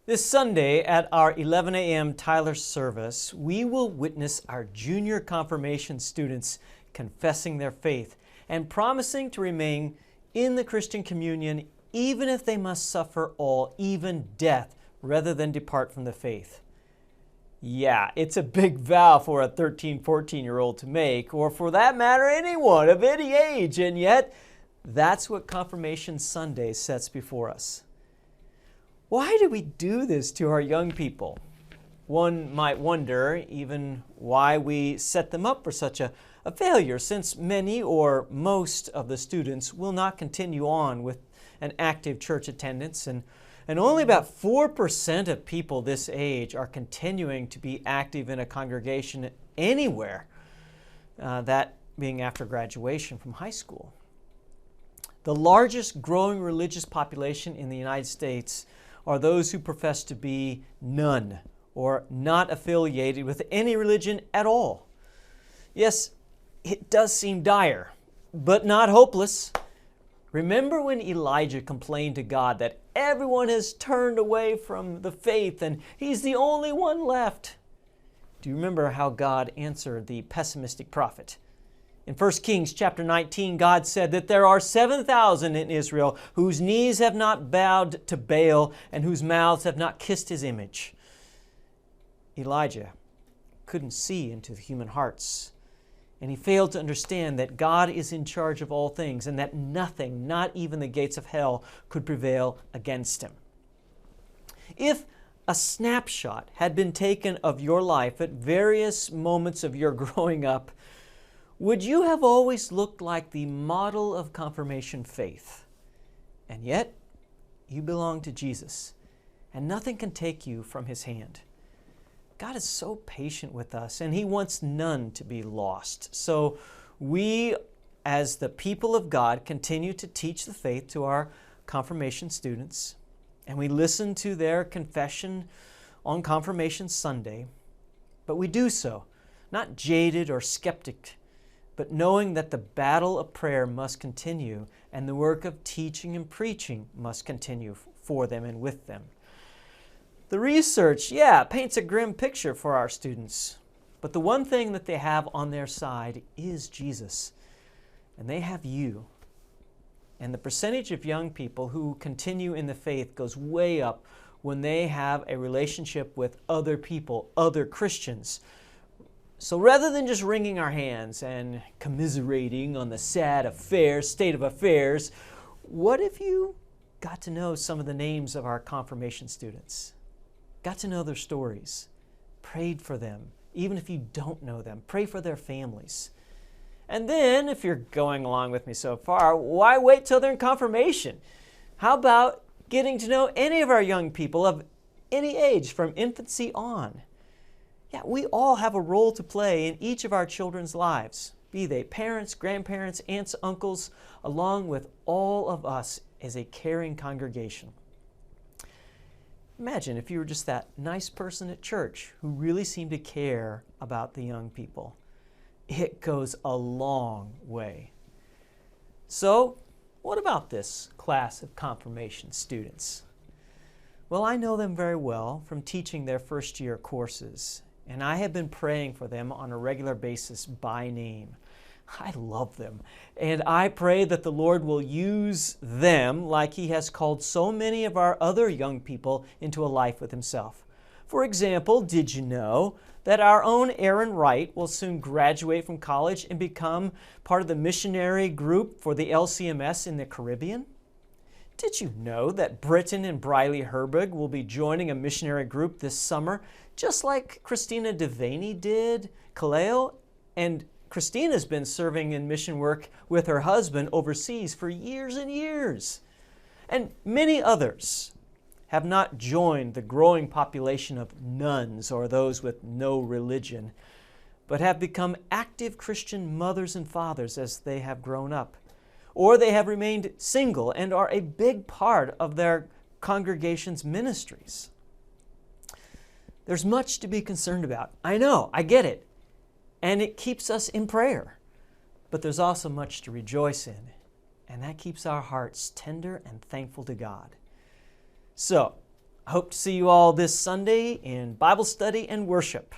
This Sunday at our 11 a.m. Tyler service, we will witness our junior confirmation students confessing their faith and promising to remain in the Christian communion even if they must suffer all, even death, rather than depart from the faith. Yeah, it's a big vow for a 13, 14-year-old to make, or for that matter, anyone of any age, and yet that's what Confirmation Sunday sets before us. Why do we do this to our young people? One might wonder even why we set them up for such a failure, since many or most of the students will not continue on with an active church attendance, and only about 4% of people this age are continuing to be active in a congregation anywhere, that being after graduation from high school. The largest growing religious population in the United States are those who profess to be none or not affiliated with any religion at all. Yes, it does seem dire, but not hopeless. Remember when Elijah complained to God that everyone has turned away from the faith and he's the only one left? Do you remember how God answered the pessimistic prophet? In 1 Kings chapter 19, God said that there are 7,000 in Israel whose knees have not bowed to Baal and whose mouths have not kissed his image. Elijah couldn't see into the human hearts, and he failed to understand that God is in charge of all things and that nothing, not even the gates of hell, could prevail against him. If a snapshot had been taken of your life at various moments of your growing up, would you have always looked like the model of confirmation faith? And yet, you belong to Jesus, and nothing can take you from his hand. God is so patient with us, and he wants none to be lost. So we, as the people of God, continue to teach the faith to our confirmation students, and we listen to their confession on Confirmation Sunday, but we do so not jaded or skeptic, but knowing that the battle of prayer must continue and the work of teaching and preaching must continue for them and with them. The research, paints a grim picture for our students, but the one thing that they have on their side is Jesus, and they have you. And the percentage of young people who continue in the faith goes way up when they have a relationship with other people, other Christians. So rather than just wringing our hands and commiserating on the sad state of affairs, what if you got to know some of the names of our confirmation students? Got to know their stories, prayed for them, even if you don't know them, pray for their families. And then, if you're going along with me so far, why wait till they're in confirmation? How about getting to know any of our young people of any age from infancy on? Yeah, we all have a role to play in each of our children's lives, be they parents, grandparents, aunts, uncles, along with all of us as a caring congregation. Imagine if you were just that nice person at church who really seemed to care about the young people. It goes a long way. So, what about this class of confirmation students? Well, I know them very well from teaching their first-year courses, and I have been praying for them on a regular basis by name. I love them, and I pray that the Lord will use them like he has called so many of our other young people into a life with himself. For example, did you know that our own Aaron Wright will soon graduate from college and become part of the missionary group for the LCMS in the Caribbean? Did you know that Britton and Briley Herbig will be joining a missionary group this summer, just like Christina Devaney did, Kaleo, and Christina's been serving in mission work with her husband overseas for years and years. And many others have not joined the growing population of nuns or those with no religion, but have become active Christian mothers and fathers as they have grown up. Or they have remained single and are a big part of their congregation's ministries. There's much to be concerned about. I know, I get it. And it keeps us in prayer. But there's also much to rejoice in, and that keeps our hearts tender and thankful to God. So, I hope to see you all this Sunday in Bible study and worship.